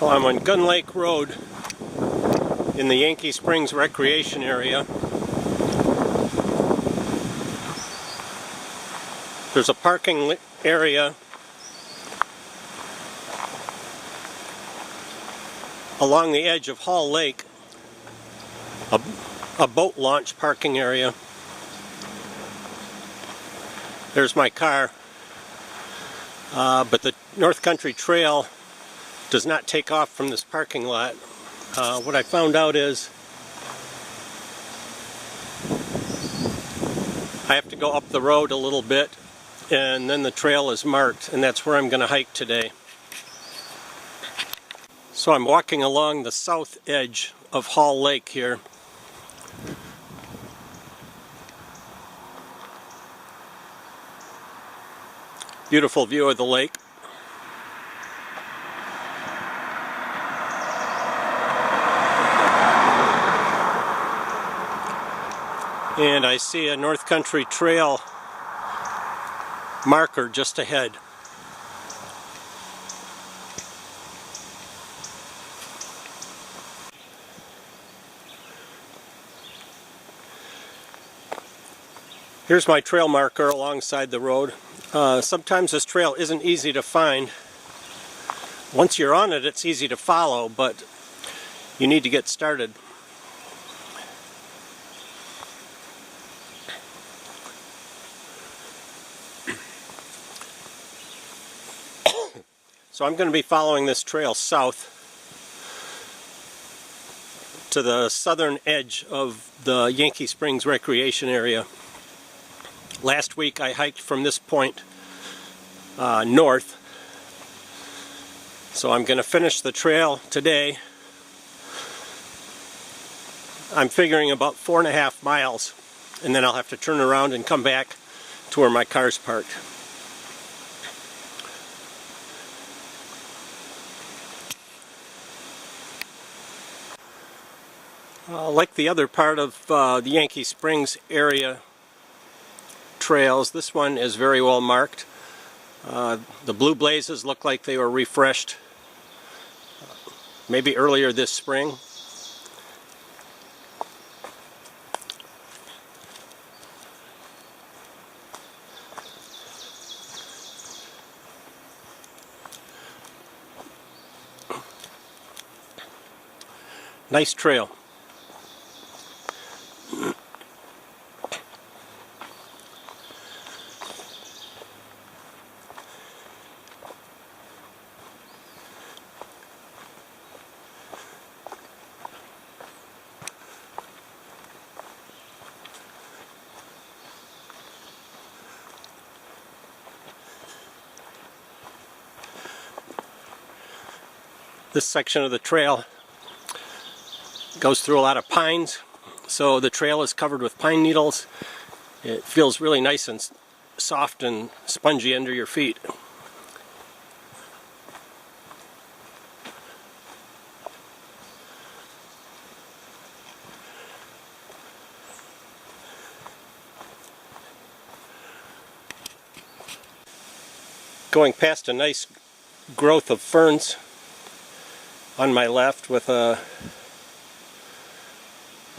Well, I'm on Gun Lake Road in the Yankee Springs Recreation Area. There's a parking area along the edge of Hall Lake, a boat launch parking area. There's my car, but the North Country Trail does not take off from this parking lot. What I found out is I have to go up the road a little bit, and then the trail is marked, and that's where I'm going to hike today. So I'm walking along the south edge of Hall Lake here. Beautiful view of the lake. And I see a North Country Trail marker just ahead. Here's my trail marker alongside the road. Sometimes this trail isn't easy to find. Once you're on it, it's easy to follow, but you need to get started. So I'm going to be following this trail south to the southern edge of the Yankee Springs Recreation Area. Last week I hiked from this point north, so I'm going to finish the trail today. I'm figuring about 4.5 miles, and then I'll have to turn around and come back to where my car's parked. Like the other part of the Yankee Springs area trails, this one is very well marked. The blue blazes look like they were refreshed maybe earlier this spring. Nice trail. This section of the trail goes through a lot of pines, so the trail is covered with pine needles. It feels really nice and soft and spongy under your feet. Going past a nice growth of ferns on my left with a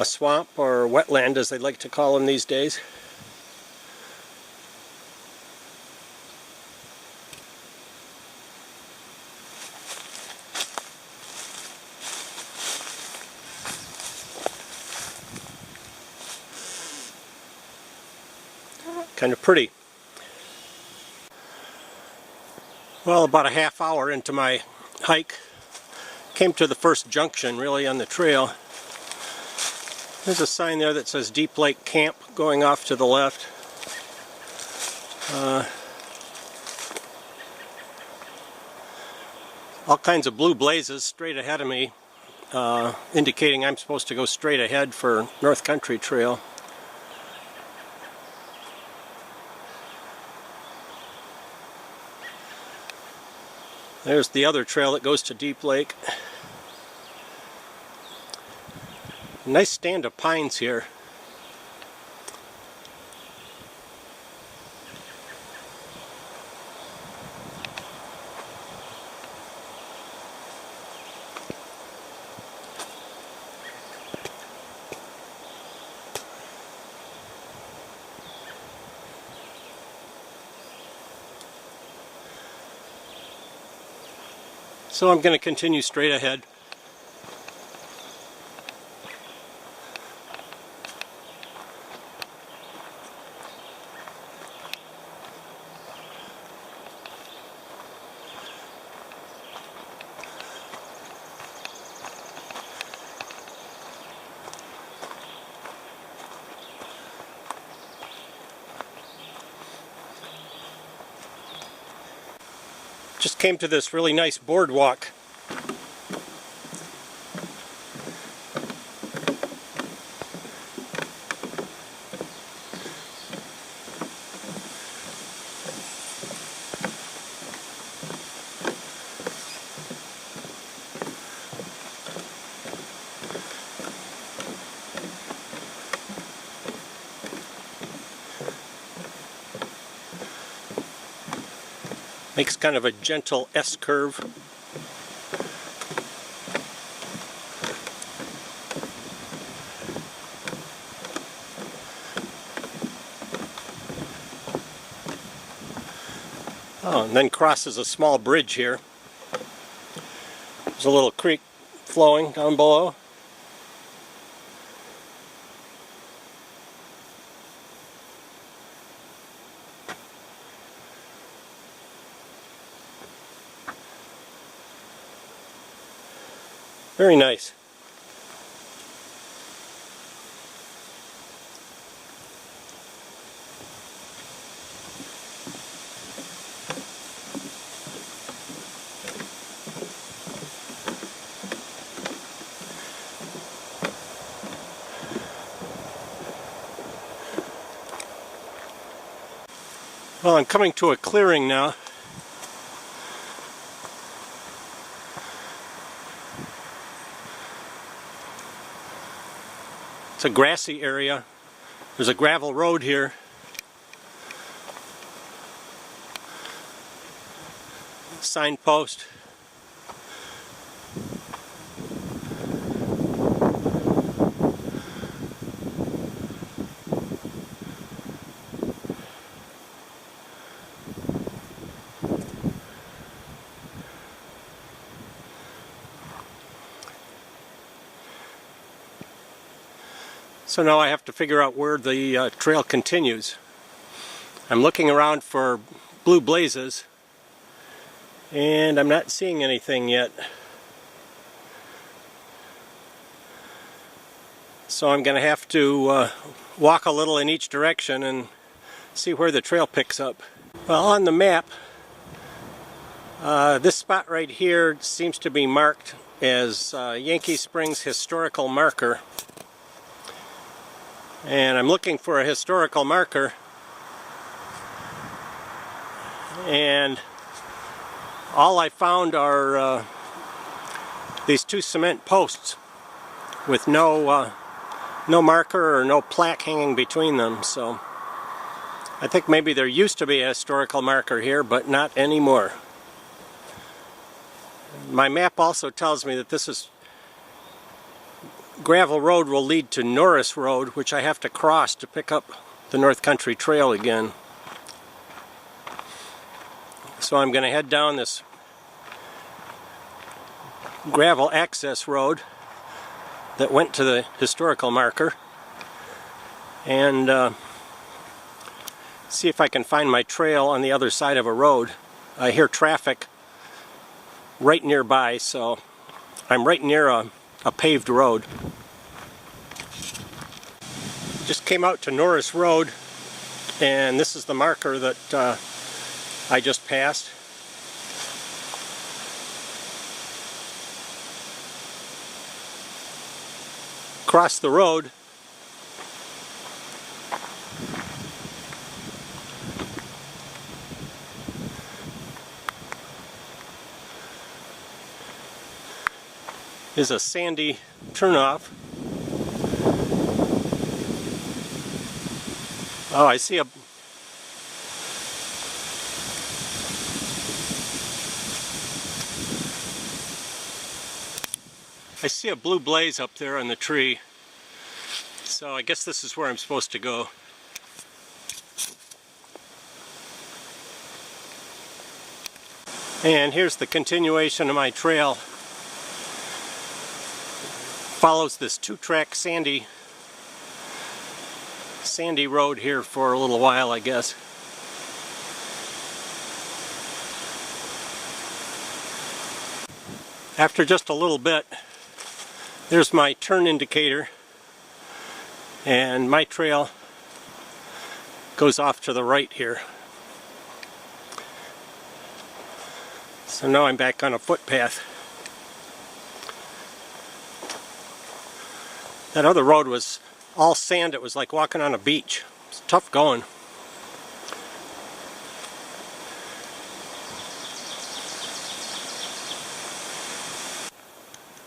swamp, or wetland as they like to call them these days. Kind of pretty. Well, about a half hour into my hike, came to the first junction really on the trail. There's a sign there that says Deep Lake Camp going off to the left. All kinds of blue blazes straight ahead of me, indicating I'm supposed to go straight ahead for North Country Trail. There's the other trail that goes to Deep Lake. Nice stand of pines here. So I'm going to continue straight ahead. Just came to this really nice boardwalk. Makes kind of a gentle S-curve. Oh, and then crosses a small bridge here. There's a little creek flowing down below. Very nice. Well, I'm coming to a clearing now. It's a grassy area. There's a gravel road here. Signpost. So now I have to figure out where the trail continues. I'm looking around for blue blazes and I'm not seeing anything yet. So I'm going to have to walk a little in each direction and see where the trail picks up. Well, on the map, this spot right here seems to be marked as Yankee Springs Historical Marker. And I'm looking for a historical marker, and all I found are these two cement posts with no marker or no plaque hanging between them. So I think maybe there used to be a historical marker here, but not anymore. My map also tells me that this is gravel road will lead to Norris Road, which I have to cross to pick up the North Country Trail again. So I'm going to head down this gravel access road that went to the historical marker and see if I can find my trail on the other side of a road. I hear traffic right nearby, so I'm right near a paved road. Just came out to Norris Road, and this is the marker that I just passed. Across the road is a sandy turnoff. Oh, I see a blue blaze up there on the tree. So I guess this is where I'm supposed to go. And here's the continuation of my trail. Follows this two-track sandy road here for a little while, I guess. After just a little bit, there's my turn indicator, and my trail goes off to the right here. So now I'm back on a footpath. That other road was all sand. It was like walking on a beach. It's tough going.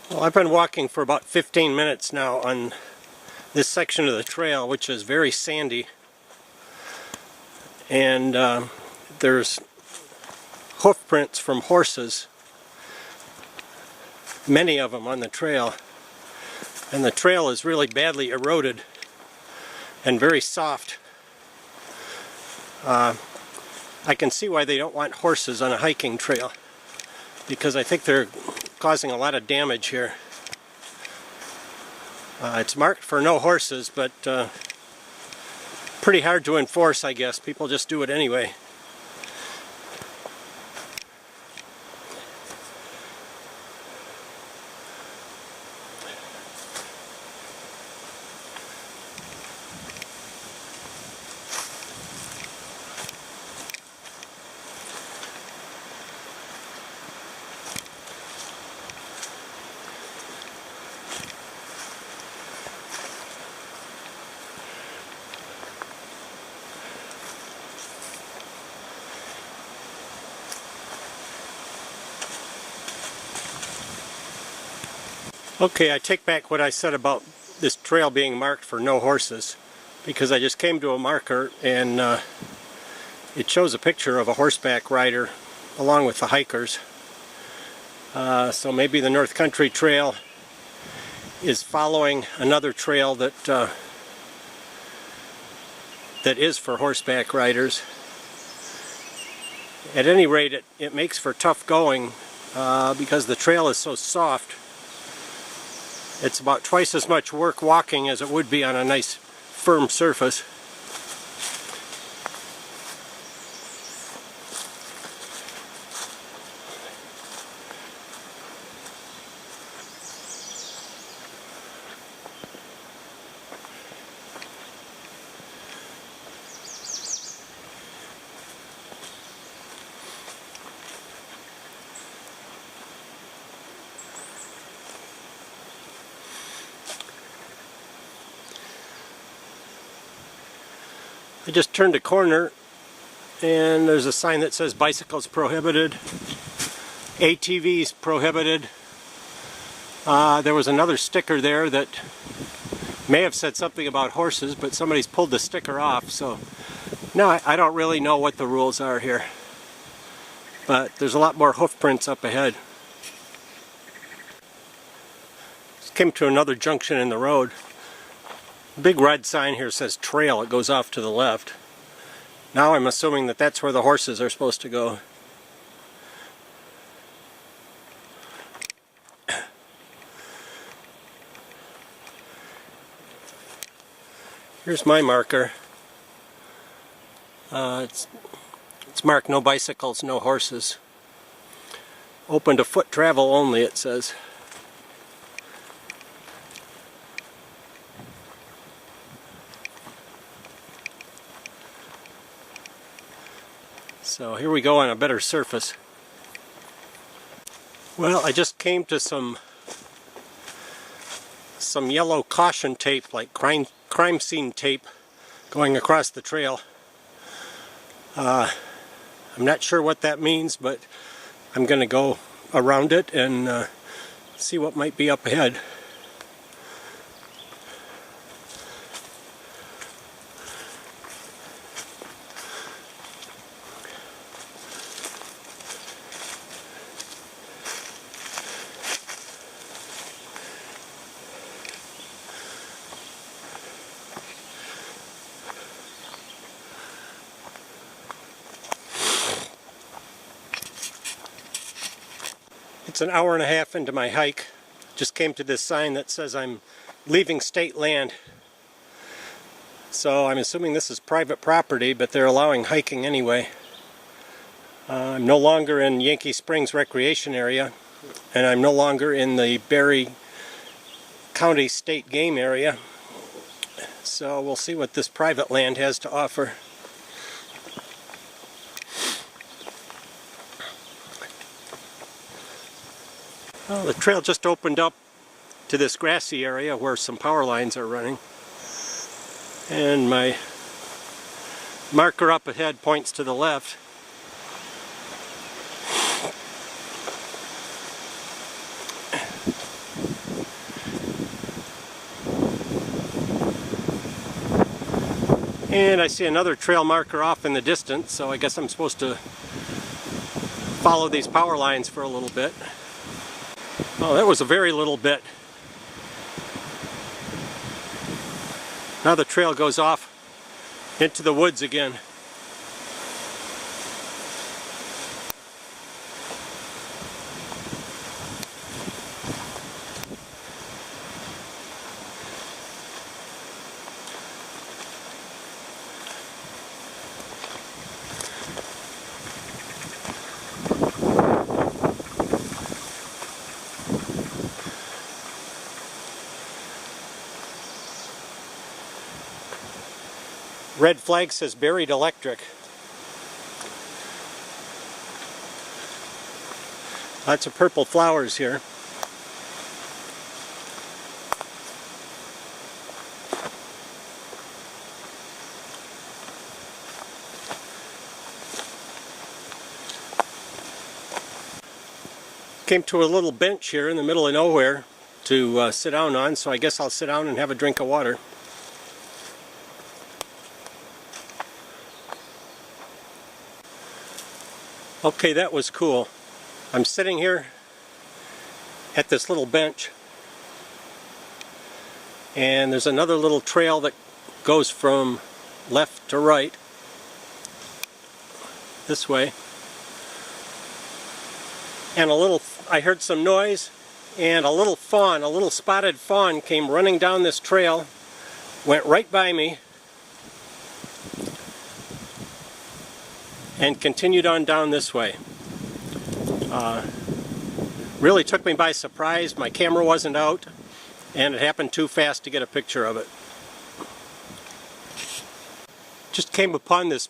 Well, I've been walking for about 15 minutes now on this section of the trail, which is very sandy. And there's hoof prints from horses, many of them on the trail, and the trail is really badly eroded and very soft. I can see why they don't want horses on a hiking trail, because I think they're causing a lot of damage here. It's marked for no horses, but pretty hard to enforce, I guess. People just do it anyway. Okay, I take back what I said about this trail being marked for no horses, because I just came to a marker and it shows a picture of a horseback rider along with the hikers. So maybe the North Country Trail is following another trail that is for horseback riders. At any rate, it makes for tough going because the trail is so soft. It's about twice as much work walking as it would be on a nice firm surface. I just turned a corner and there's a sign that says bicycles prohibited, ATVs prohibited. There was another sticker there that may have said something about horses, but somebody's pulled the sticker off, so no, I don't really know what the rules are here. But there's a lot more hoof prints up ahead. Just came to another junction in the road. The big red sign here says trail. It goes off to the left. Now I'm assuming that that's where the horses are supposed to go. Here's my marker. It's marked no bicycles, no horses. Open to foot travel only, it says. So here we go on a better surface. Well, I just came to some yellow caution tape, like crime scene tape, going across the trail. I'm not sure what that means, but I'm going to go around it and see what might be up ahead. It's an hour and a half into my hike. Just came to this sign that says I'm leaving state land. So I'm assuming this is private property, but they're allowing hiking anyway. I'm no longer in Yankee Springs Recreation Area, and I'm no longer in the Berry County State Game Area. So we'll see what this private land has to offer. Well, the trail just opened up to this grassy area where some power lines are running. And my marker up ahead points to the left. And I see another trail marker off in the distance, so I guess I'm supposed to follow these power lines for a little bit. Oh, that was a very little bit. Now the trail goes off into the woods again. Red flag says buried electric. Lots of purple flowers here. Came to a little bench here in the middle of nowhere to sit down on, so I guess I'll sit down and have a drink of water. Okay, that was cool. I'm sitting here at this little bench, and there's another little trail that goes from left to right this way. And I heard some noise, and a little fawn, a little spotted fawn came running down this trail, went right by me, and continued on down this way. Really took me by surprise. My camera wasn't out, and it happened too fast to get a picture of it. Just came upon this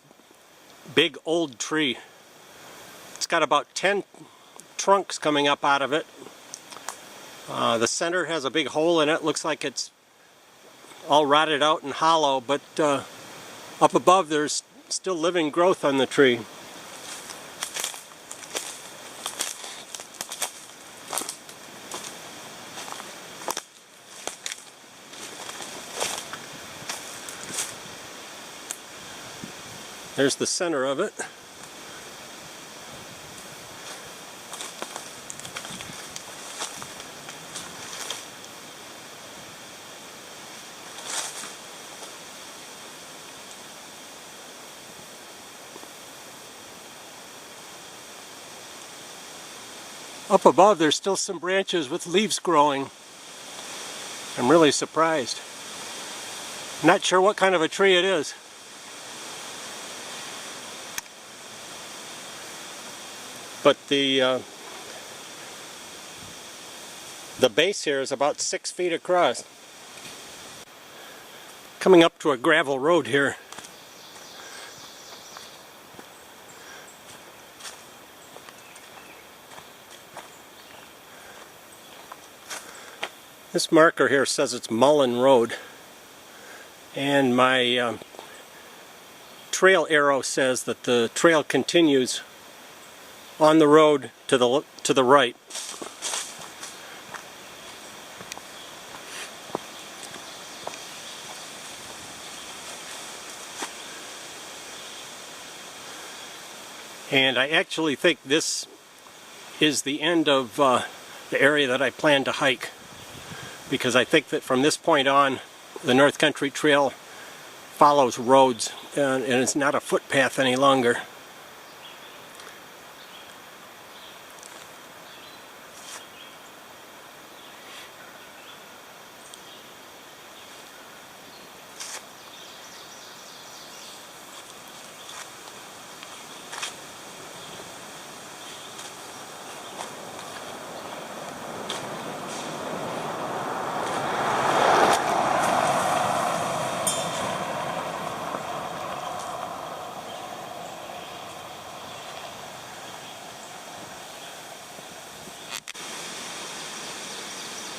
big old tree. It's got about 10 trunks coming up out of it. The center has a big hole in it. Looks like it's all rotted out and hollow, but up above there's still living growth on the tree. There's the center of it. Up above there's still some branches with leaves growing. I'm really surprised. Not sure what kind of a tree it is. But the base here is about 6 feet across. Coming up to a gravel road here. This marker here says it's Mullen Road, and my trail arrow says that the trail continues on the road to the right. And I actually think this is the end of the area that I plan to hike, because I think that from this point on the North Country Trail follows roads and it's not a footpath any longer.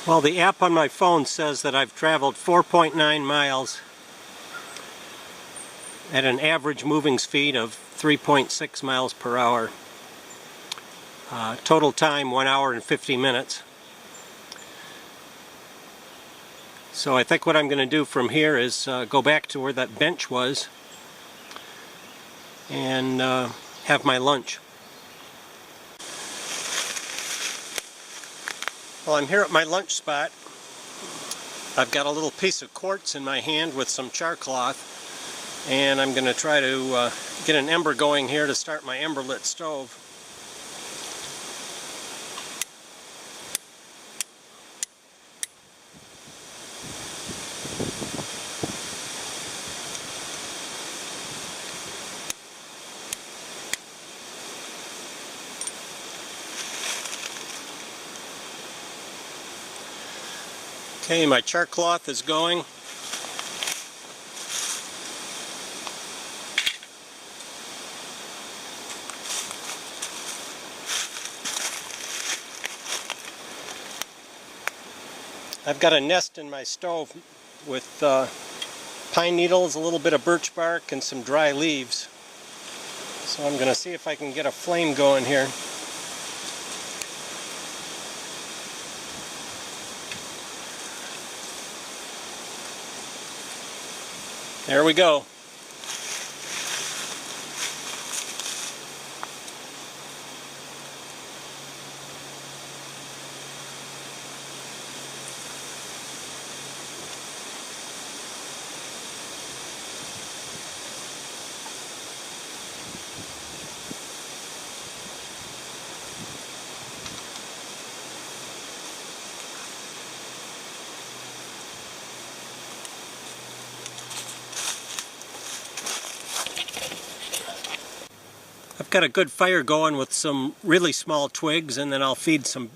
Well, the app on my phone says that I've traveled 4.9 miles at an average moving speed of 3.6 miles per hour. Total time 1 hour and 50 minutes. So I think what I'm going to do from here is go back to where that bench was and have my lunch. Well, I'm here at my lunch spot. I've got a little piece of quartz in my hand with some char cloth, and I'm going to try to get an ember going here to start my ember lit stove. Okay, my char cloth is going. I've got a nest in my stove with pine needles, a little bit of birch bark, and some dry leaves. So I'm going to see if I can get a flame going here. There we go. I've got a good fire going with some really small twigs, and then I'll feed some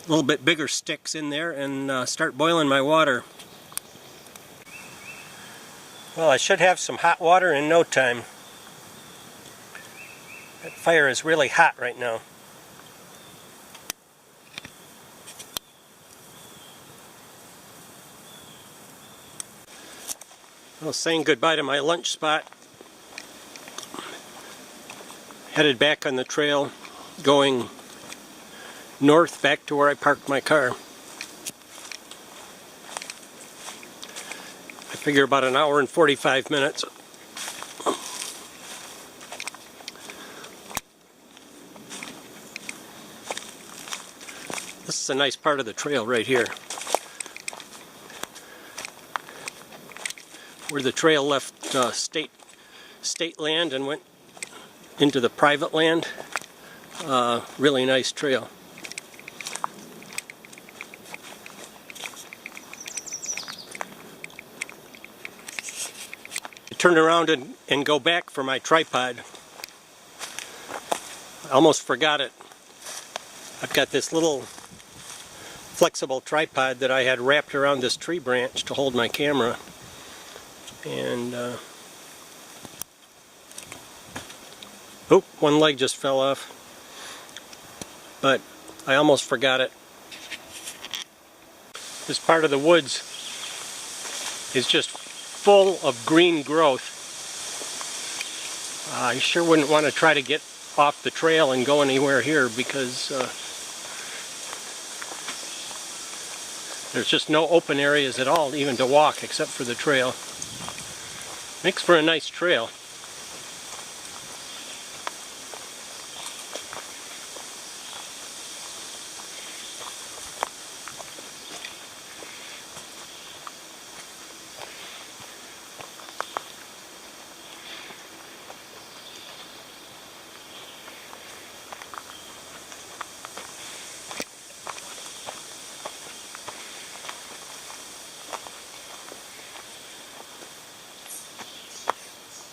little bit bigger sticks in there and start boiling my water. Well, I should have some hot water in no time. That fire is really hot right now. Well, saying goodbye to my lunch spot. Headed back on the trail, going north back to where I parked my car. I figure about an hour and 45 minutes. This is a nice part of the trail right here, where the trail left state land and went into the private land. Really nice trail. I turned around and go back for my tripod. I almost forgot it. I've got this little flexible tripod that I had wrapped around this tree branch to hold my camera, and oh, one leg just fell off, but I almost forgot it. This part of the woods is just full of green growth. I sure wouldn't want to try to get off the trail and go anywhere here, because there's just no open areas at all, even to walk, except for the trail. Makes for a nice trail.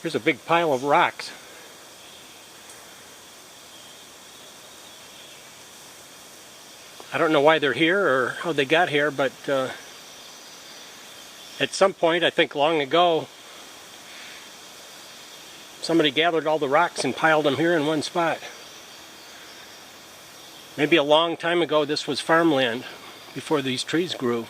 Here's a big pile of rocks. I don't know why they're here or how they got here, but at some point, I think long ago, somebody gathered all the rocks and piled them here in one spot. Maybe a long time ago this was farmland. before these trees grew.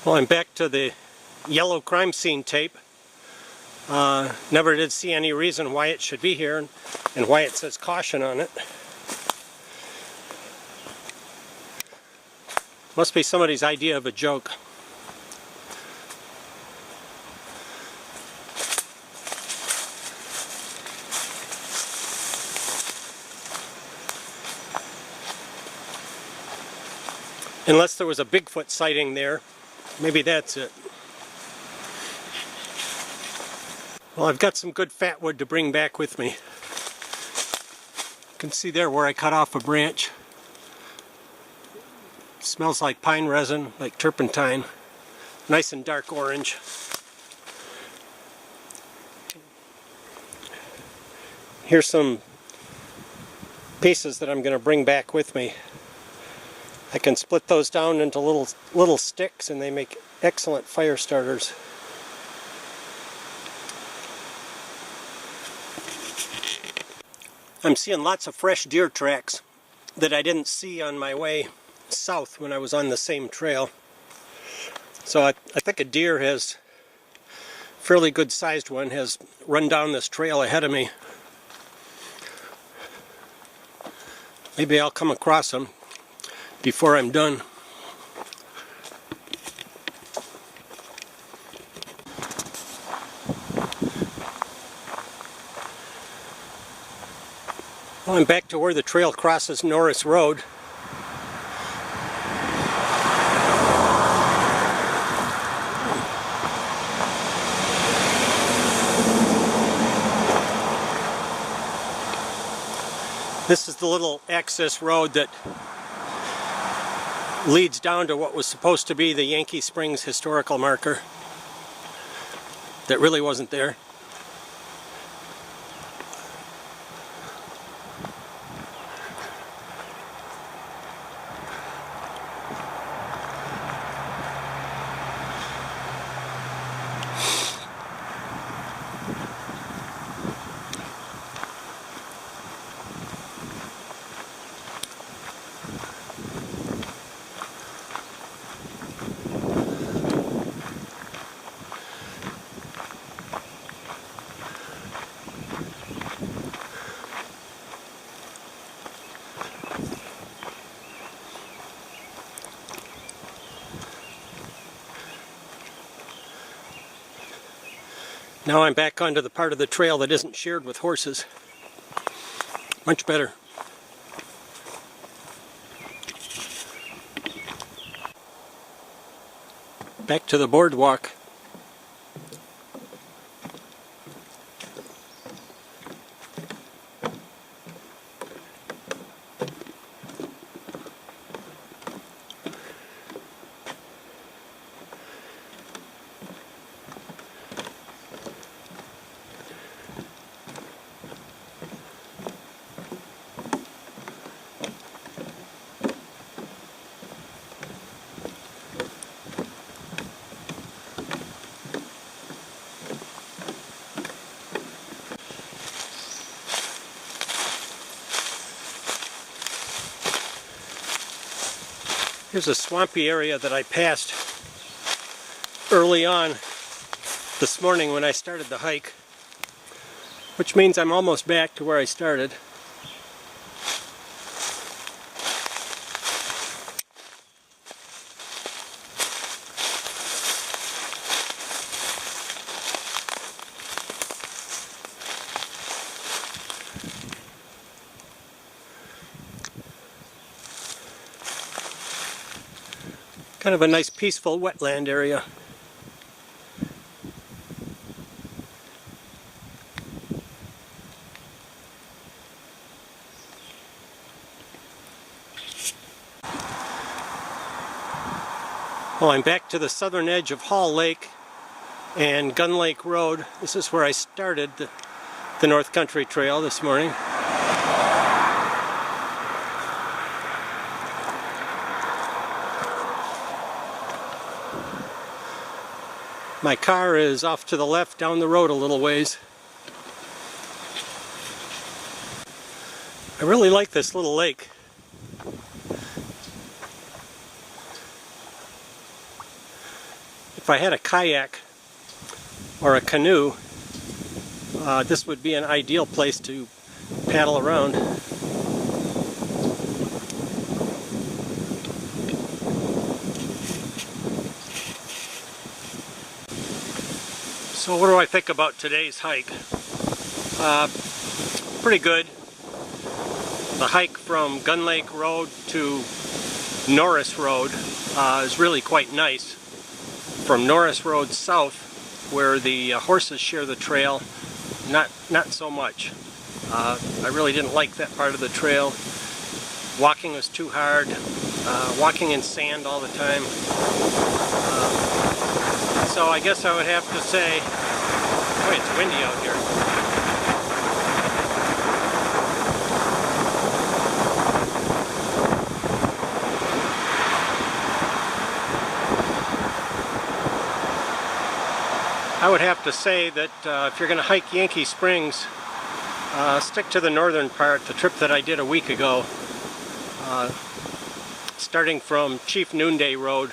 Well, I'm back to the yellow crime scene tape. Never did see any reason why it should be here and why it says caution on it. Must be somebody's idea of a joke. Unless there was a Bigfoot sighting there. Maybe that's it. Well, I've got some good fat wood to bring back with me. You can see there where I cut off a branch. It smells like pine resin, like turpentine. Nice and dark orange. Here's some pieces that I'm going to bring back with me. I can split those down into little sticks and they make excellent fire starters. I'm seeing lots of fresh deer tracks that I didn't see on my way south when I was on the same trail. So I think a deer has, fairly good sized one, has run down this trail ahead of me. Maybe I'll come across them before I'm done. Well, I'm back to where the trail crosses Norris Road. This is the little access road that leads down to what was supposed to be the Yankee Springs historical marker that really wasn't there. Now I'm back onto the part of the trail that isn't shared with horses. Much better. Back to the boardwalk. Here's a swampy area that I passed early on this morning when I started the hike, which means I'm almost back to where I started. Kind of a nice peaceful wetland area. Well, I'm back to the southern edge of Hall Lake and Gun Lake Road. This is where I started the North Country Trail this morning. My car is off to the left down the road a little ways. I really like this little lake. If I had a kayak or a canoe, this would be an ideal place to paddle around. So what do I think about today's hike? Pretty good. The hike from Gun Lake Road to Norris Road is really quite nice. From Norris Road south, where the horses share the trail, not so much. I really didn't like that part of the trail. Walking was too hard. Walking in sand all the time. So I guess I would have to say, boy, it's windy out here. I would have to say that if you're going to hike Yankee Springs, stick to the northern part, the trip that I did a week ago, starting from Chief Noonday Road,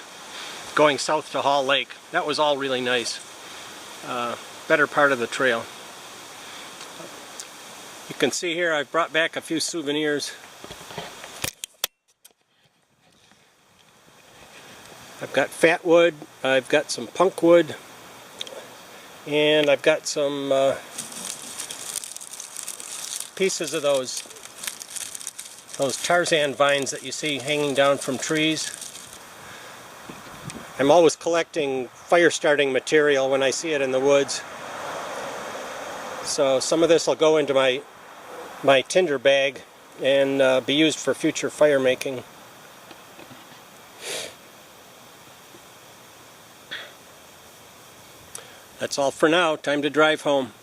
going south to Hall Lake. That was all really nice. Better part of the trail. You can see here I've brought back a few souvenirs. I've got fat wood, I've got some punk wood, and I've got some pieces of those Tarzan vines that you see hanging down from trees. I'm always collecting fire starting material when I see it in the woods. So some of this will go into my tinder bag and be used for future fire making. That's all for now. Time to drive home.